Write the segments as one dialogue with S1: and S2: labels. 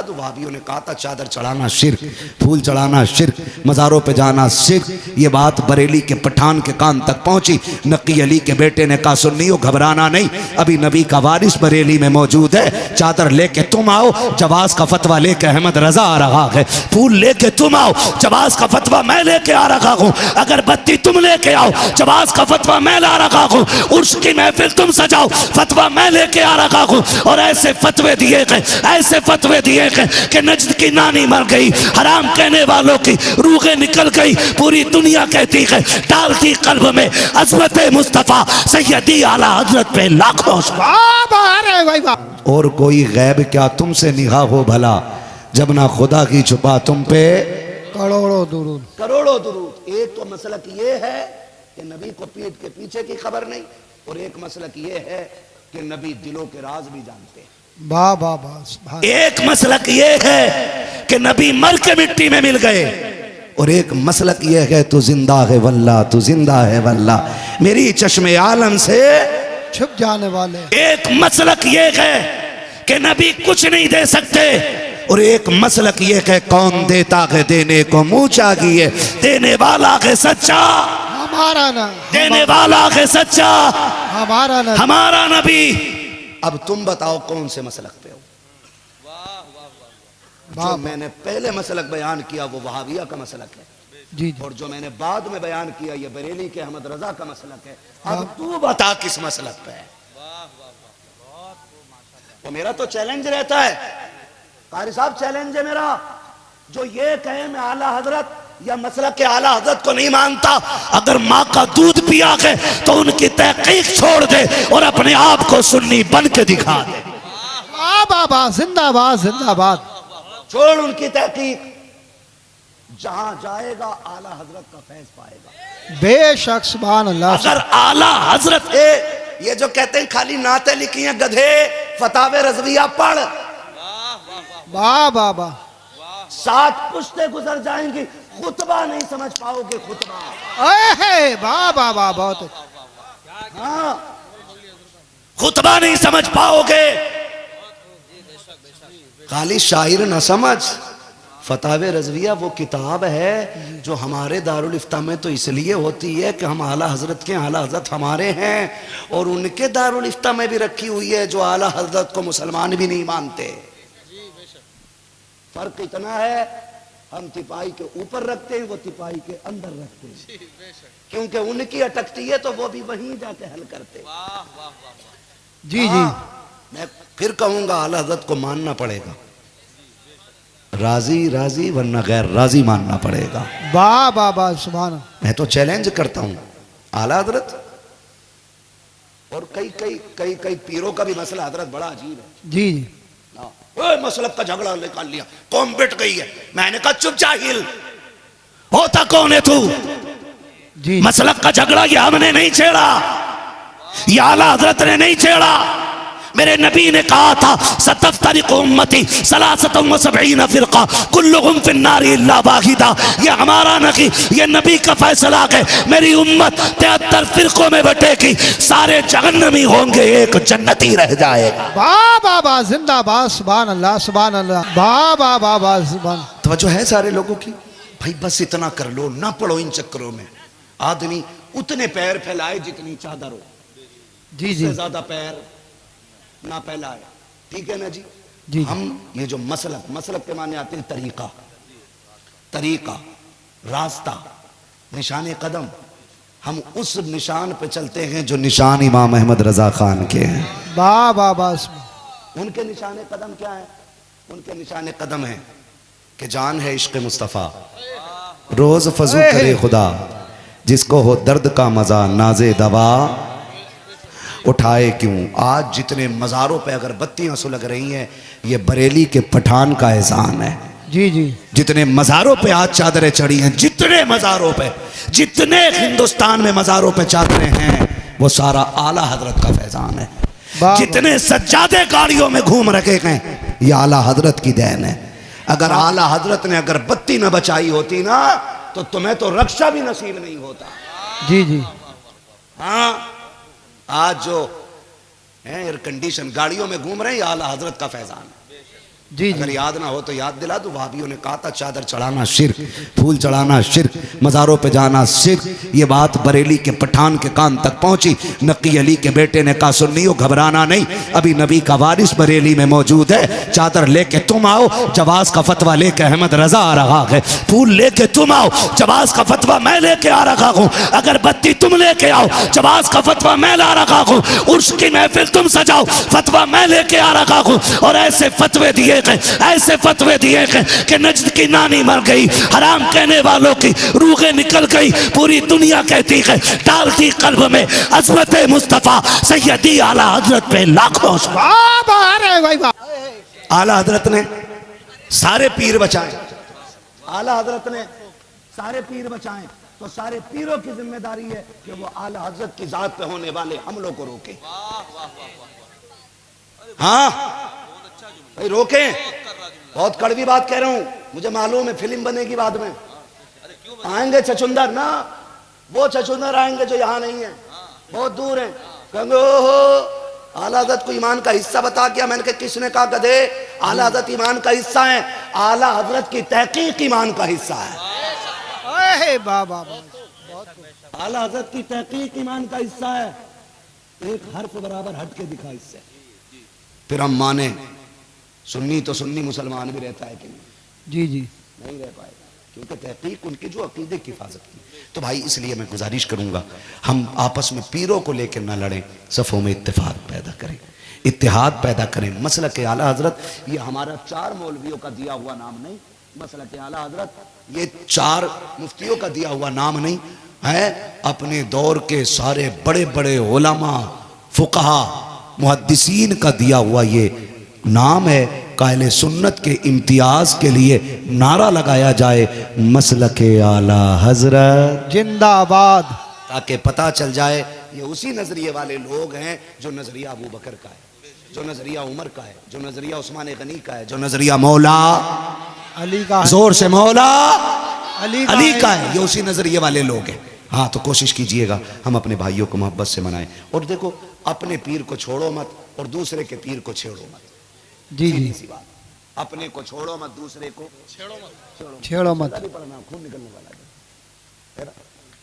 S1: वहाबियों ने कहा था चादर चढ़ाना शिर्क, फूल चढ़ाना शिर्क, मज़ारों पे जाना शिर्क। ये बात बरेली के पठान के कान तक पहुंची। नकी अली के बेटे ने कहा सुन्नियों घबराना नहीं, अभी नबी का वारिस बरेली में मौजूद है। चादर लेके तुम आओ, जवाज का फतवा लेके अहमद रजा आ रहा है। फूल लेके तुम आओ, जवाज का फतवा मैं लेके आ रहा हूँ। अगरबत्ती तुम लेके आओ, जवाज का फतवा मैं ला रहा हूँ। उर्स की महफिल तुम सजाओ, फतवा मैं लेके आ रहा हूँ। और ऐसे फतवे दिए गए, ऐसे फतवे दिए कि नजद की नानी मर गई, हराम कहने वालों की रूहें निकल गई। पूरी दुनिया कहती है डालती कल्ब में अज़मत मुस्तफा सैयदी आला हजरत पे लाखों और कोई गैब क्या तुमसे निगाह हो भला, जब ना खुदा की छुपा तुम पे करोड़ों दुरूद। करोड़ों दुरूद। एक तो मसलक ये है कि नबी को पीठ के पीछे की खबर नहीं, और एक मसलक ये है कि नबी दिलों के राज भी जानते हैं। वाह वाह वाह। एक मसलक ये है कि नबी मर के मिट्टी में मिल गए, और एक मसलक ये है तू जिंदा है वल्ला, तू जिंदा है वल्ला, मेरी चश्मे आलम से छुप जाने वाले। एक मसलक ये है कि नबी कुछ नहीं दे सकते, और एक मसलक ये है कौन देता है देने को मुंह चाहिए, देने वाला है सच्चा हमारा ना, देने वाला है सच्चा हमारा ना, हमारा नबी। अब तुम बताओ कौन से मसलक पे हो? जो मैंने पहले मसलक बयान किया वो वहाबिया का मसलक है जी, और जो मैंने बाद में बयान किया ये बरेली के अहमद रजा का मसलक है। अब तू बता किस मसलक पे है? तो मेरा तो चैलेंज रहता है, कारी साहब चैलेंज है मेरा, जो ये कहे मैं आला हजरत या मसलक के आला हजरत को नहीं मानता, अगर माँ का दूध पिया है तो उनकी तहकीक छोड़ दे और अपने आप को सुन्नी बन के दिखा दे। बाबा जिंदाबाद जिंदाबाद। छोड़ उनकी तहकीक, जहां जाएगा आला हजरत का फैज पाएगा बेशक। सुभान अल्लाह। अगर आला हजरत है, ये जो कहते हैं खाली नाते लिखी हैं गधे, फतावे रजविया पढ़। वाह वाह वाह। 60 पुश्ते गुजर जाएंगी, खुतबा नहीं समझ पाओगे। खुतबा वाह वाह वाह बहुत। हाँ खुतबा नहीं समझ पाओगे, खाली शायर न समझ। फतावे रजविया वो किताब है जो हमारे दारुल इफ्ता में तो इसलिए होती है कि हम आला हजरत के, आला हजरत हमारे हैं, और उनके दारुल इफ्ता में भी रखी हुई है जो आला हजरत को मुसलमान भी नहीं मानते। फर्क इतना है, हम तिपाही के ऊपर रखते हैं, वो तिपाही के अंदर रखते हैं, क्योंकि उनकी अटकती है तो वो भी वहीं जाके हल करते। जी जी। मैं फिर कहूंगा आला हजरत को मानना पड़ेगा, राजी राजी वरना गैर राजी मानना पड़ेगा। वाह वाह वाह सुभान। मैं तो चैलेंज करता हूं आला हजरत, और कई कई कई कई पीरों का भी मसला हजरत बड़ा अजीब है। जी जी। मसलक का झगड़ा निकाल लिया, कौम बिट गई है। मैंने कहा चुप जाहिल, होता कौन है तू? जी। मसलक का झगड़ा ये हमने नहीं छेड़ा, ये आला हजरत ने नहीं छेड़ा। मेरे नबी ने कहा था सतफ्तरिक़ु उम्मती सलासतुन व सबईन फिरका कुल्लुहुम फिन्नारी इल्ला वाहिदा। ये हमारा नहीं, ये नबी का फैसला है। मेरी उम्मत 73 फिरकों में बटेगी, सारे जहन्नमी होंगे, एक जन्नती रह जाएगा। वाह वाह वाह जिंदाबाद। सुभान अल्लाह सुभान अल्लाह। वाह वाह वाह वाह सुभान। तवज्जो है सारे लोगों की? भाई बस इतना कर लो, ना पड़ो इन चक्करों में। आदमी उतने पैर फैलाए जितनी चादर हो, जी जी, ज्यादा पैर ना फैलाए, ठीक है ना जी? जी। हम ये जो मसलक, मसलक के माने आते हैं तरीका, तरीका, रास्ता, निशान कदम, हम उस निशान पे चलते हैं जो निशान इमाम अहमद रजा खान के हैं। वाह वाह वाह। उनके निशान कदम क्या है? उनके निशान कदम है कि जान है इश्क मुस्तफ़ा, रोज फजू करे खुदा, जिसको हो दर्द का मजा नाजे दवा उठाए क्यों। आज जितने मज़ारों पे अगर बत्तियां सुलग रही हैं, ये बरेली के पठान का एहसान है। जी जी। जितने मज़ारों पे आज चादरें चढ़ी हैं, जितने मज़ारों पे, जितने हिंदुस्तान में मज़ारों पे चादरें हैं, वो सारा आला हजरत का फैजान है। जितने सज्जादे गाड़ियों में घूम रखे हैं, ये आला हजरत की देन है। अगर आला हजरत ने अगर बत्ती न बचाई होती ना, तो तुम्हें तो रक्षा भी नसीब नहीं होता। जी जी। हाँ आज जो एयर कंडीशन गाड़ियों में घूम रहे हैं, आला हजरत का फैजान है।
S2: जी
S1: अगर याद ना हो तो याद दिला दूं। वहाबियों ने कहा था चादर चढ़ाना शिर्क, फूल चढ़ाना शिर्क, मज़ारों पे जाना शिर्क। ये बात बरेली के पठान के कान तक पहुंची। नकी अली के बेटे ने कहा सुन्नियों घबराना नहीं, अभी नबी का वारिस बरेली में मौजूद है। चादर लेके तुम आओ, जवाज का फतवा लेके अहमद रजा आ रहा है। फूल लेके तुम आओ, जवाज का फतवा मैं लेके आ रहा हूँ। अगरबत्ती तुम लेके आओ, जवाज का फतवा मैं ला रहा हूँ। उर्स की महफिल तुम सजाओ, फतवा मैं लेके आ रहा हूँ। और ऐसे फतवे दिए, ऐसे फतवे दिए कि नजद की नानी मर गई, हराम कहने वालों की रूहें निकल गई। पूरी दुनिया कहती है डालती कल्ब में अज़मत मुस्तफ़ा सैयदी आला हजरत पे लाखों आला हजरत ने सारे पीर बचाए। आला हजरत ने सारे पीर बचाए, तो सारे पीरों की जिम्मेदारी है कि वो आला हजरत की जात पे होने वाले हमलों को रोके। हाँ भाई रोके। बहुत कड़वी बात कह रहा हूं, मुझे मालूम है फिल्म बनेगी बाद में। आएंगे छछुंदर ना, वो छछुंदर आएंगे जो यहां नहीं है, बहुत दूर है। कहेंगे ओहो आला हज़रत को ईमान का हिस्सा बता क्या। मैंने कहा किसने कहा गधे? आला हज़रत ईमान का हिस्सा है। आला हज़रत की तहकीक ईमान का हिस्सा है।
S2: बाबा
S1: आला हज़रत की तहकीक ईमान का हिस्सा है। एक हर्फ बराबर हट के दिखा इससे, फिर हम माने। सुन्नी तो सुन्नी मुसलमान भी रहता है कि नहीं?
S2: जी जी
S1: नहीं रह पाएगा, क्योंकि तहकीक उनकी जो अकीदे की हिफाजत की। तो भाई इसलिए मैं गुजारिश करूंगा हम आपस में पीरों को लेकर ना लड़ें, सफ़ों में इत्तेफाक पैदा करें, इत्तेहाद पैदा करें। मसलक आला हजरत ये हमारा 4 मौलवियों का दिया हुआ नाम नहीं, मसलक आला हजरत ये 4 मुफ्तियों का दिया हुआ नाम नहीं है। अपने दौर के सारे बड़े बड़े उलमा, फुक़हा, मुहद्दिसीन का दिया हुआ ये नाम है। कायले सुन्नत के इम्तियाज के लिए नारा लगाया जाए मसलक आला हजरत
S2: जिंदाबाद,
S1: ताकि पता चल जाए ये उसी नजरिए वाले लोग हैं जो नजरिया अबू बकर का है, जो नजरिया उमर का है, जो नजरिया उस्मान गनी का है, जो नजरिया मौला
S2: अली का,
S1: जोर से मौला
S2: अली
S1: का है। ये उसी नजरिए वाले लोग हैं। हाँ तो कोशिश कीजिएगा हम अपने भाइयों को मोहब्बत से मनाएं। और देखो अपने पीर को छोड़ो मत और दूसरे के पीर को छेड़ो मत।
S2: जी जी
S1: सी बात, अपने को छोड़ो मत, दूसरे को
S2: छेड़ो मत।
S1: पढ़ना खून निकलने वाला है ना।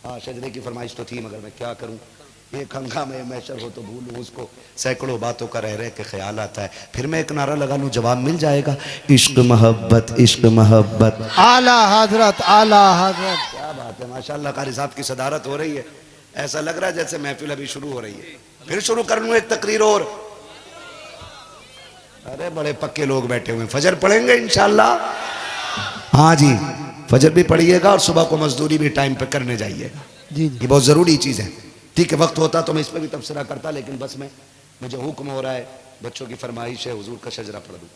S1: हाँ शजरे की फरमाइश तो थी, मगर मैं क्या करूं। एक हंगा में मैशर हो तो भूलूं उसको, सैकड़ों बातों का रह के ख्याल आता है। फिर मैं एक नारा लगा लूं, जवाब मिल जाएगा। इश्क मोहब्बत, इश्क मोहब्बत,
S2: आला हजरत, आला हजरत।
S1: क्या बात है, माशाल्लाह कारी साहब की सदारत हो रही है। ऐसा लग रहा है जैसे महफिल अभी शुरू हो रही है। फिर शुरू कर लूं एक तकरीर और। अरे बड़े पक्के लोग बैठे हुए, फजर पढ़ेंगे इंशाल्लाह। हाँ जी फजर भी पढ़िएगा और सुबह को मजदूरी भी टाइम पे करने जाइएगा।
S2: जी जी
S1: ये बहुत ज़रूरी चीज़ है। ठीक है वक्त होता तो मैं इस पर भी तबसरा करता, लेकिन बस मैं मुझे हुक्म हो रहा है, बच्चों की फरमाइश है, हुजूर का शजरा पढ़ दूँ।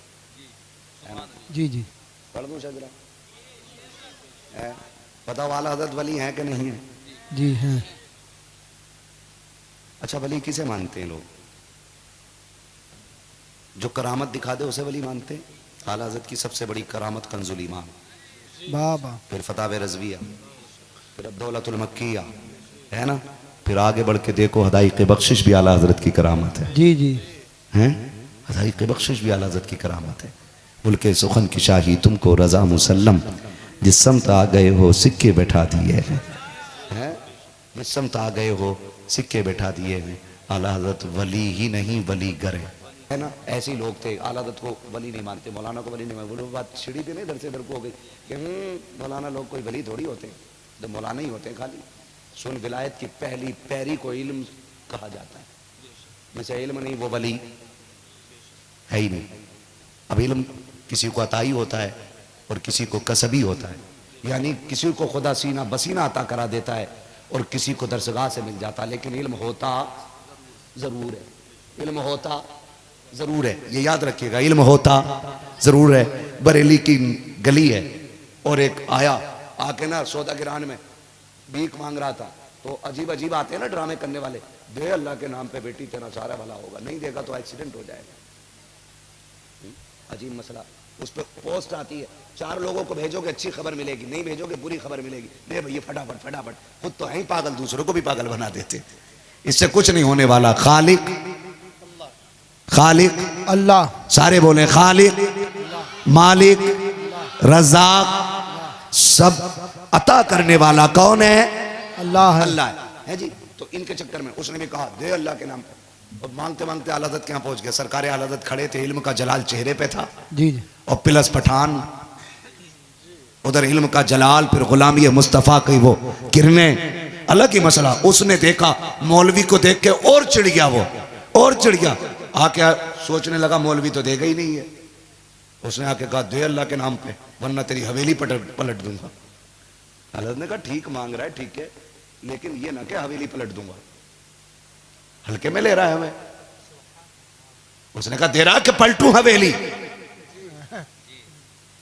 S2: जी जी
S1: पढ़ दूँ शजरा? बताओ आला हज़रत वली हैं कि नहीं है?
S2: जी हैं।
S1: अच्छा वली किसे मानते हैं लोग? जो करामत दिखा दे उसे वली मानते हैं। आला हज़रत की सबसे बड़ी करामत कंजुल ईमान,
S2: बाबा,
S1: फिर फतावे रज़विया, फिर अब्दौलतुल मक्किया, है ना। फिर आगे बढ़ के देखो हदाइक़ बख्शिश भी आला हज़रत की करामत है।
S2: जी जी
S1: हैं, हदाइक़ बख्शिश भी आला हज़रत की करामत है। मुल्के सुखन की शाही तुमको रज़ा मुसल्लम, जिस समत आ गए हो सिक्के बैठा दिए हैं। जिस समत आ गए हो सिक्के बैठा दिए हैं। आला हज़रत वली ही नहीं वली गर है ना। ऐसे ही लोग थे, आला हज़रत को वली नहीं मानते, मौलाना को वली नहीं मानते। वो बात छिड़ी थी ना इधर से इधर को हो गई कि मौलाना लोग कोई वली थोड़ी होते, तो मौलाना ही होते खाली। सुन विलायत की पहली पैरी को इल्म कहा जाता है, जैसे इल्म नहीं वो वली है ही नहीं। अब इल्म किसी को अताई होता है और किसी को कसबी होता है, यानी किसी को खुदा सीना बसीना अता करा देता है और किसी को दरसगाह से मिल जाता है। लेकिन इल्म होता ज़रूर है, इल्म होता ज़रूर है, ये याद रखिएगा, इल्म होता ज़रूर है। बरेली की गली है और एक आया आके ना सौदा गिरान में भीख मांग रहा था, तो अजीब अजीब आते हैं ना ड्रामे करने वाले, दे अल्लाह के नाम पे बेटी तेरा सारा भला होगा, नहीं देगा तो एक्सीडेंट हो जाएगा। अजीब मसला। उस पर पोस्ट आती है, 4 लोगों को भेजोगे अच्छी खबर मिलेगी, नहीं भेजोगे बुरी खबर मिलेगी। ले भैया फटाफट फटाफट, खुद तो है ही पागल, दूसरों को भी पागल बना देते। इससे कुछ नहीं होने वाला। खालिक खालिक
S2: अल्लाह,
S1: सारे बोले खालिक मालिक, रज़ाक, सब अता करने वाला कौन है?
S2: अल्लाह है।
S1: अल्लाह है जी। तो इनके चक्कर में उसने भी कहा दे अल्लाह के नाम पे, और मांगते मांगते आला हज़रत के यहाँ पहुंच गए। सरकार आला हज़रत खड़े थे, इल्म का जलाल चेहरे पे था,
S2: जी जी।
S1: और प्लस पठान, उधर इल्म का जलाल, फिर गुलामी मुस्तफ़ा की वो किरणें, अलग ही मसला। उसने देखा, मौलवी को देख के और चिढ़ गया, वो और चिढ़ गया। आके सोचने लगा मौलवी तो देगा ही नहीं है। उसने आके कहा दे अल्लाह के नाम पे, वरना तेरी हवेली पलट दूंगा। हज़रत ने कहा ठीक मांग रहा है, ठीक है, लेकिन ये ना कि हवेली पलट दूंगा, हल्के में ले रहा है हमें। उसने कहा दे रहा कि पलटू हवेली।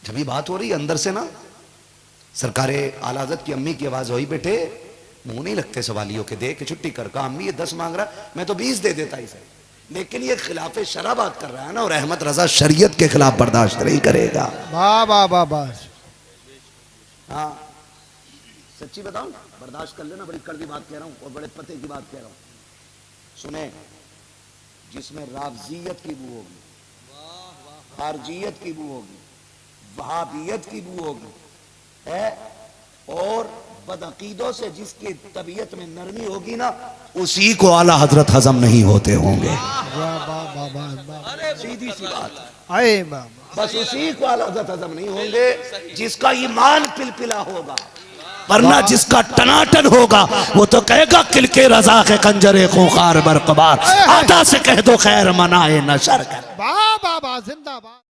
S1: जब ये बात हो रही है अंदर से ना, सरकारे आला हज़रत की अम्मी की आवाज हुई, बेटे मुंह नहीं लगते सवालियों के, दे के छुट्टी कर। कहा अम्मी ये 10 मांग रहा, मैं तो 20 दे देता इसे, लेकिन ये खिलाफ शरा बात कर रहा है ना, और अहमद रजा शरीयत के खिलाफ बर्दाश्त नहीं करेगा।
S2: वाह वाह वाह वाह।
S1: हाँ सच्ची बताऊं, बर्दाश्त कर लेना, बड़ी कड़वी बात कह रहा हूं और बड़े पते की बात कह रहा हूं। सुने, जिसमें राफजियत की बू होगी, खारजियत की बू होगी, वहाबियत की बू होगी है, और बदअकीदों से जिसकी तबीयत में नरमी होगी ना, उसी को आला हजरत हजम नहीं होते होंगे।
S2: वाह वाह वाह वाह वाह।
S1: सीधी सी बात,
S2: आए वाह।
S1: बस उसी को आला हजरत हजम नहीं होंगे जिसका ईमान पिलपिला होगा, वरना जिसका टनाटन होगा वो तो कहेगा किल के रजा के कंजरे खूंखार बरकबार, आदा से कह दो खैर मनाए न शर कर।
S2: वाह वाह वाह, जिंदाबाद।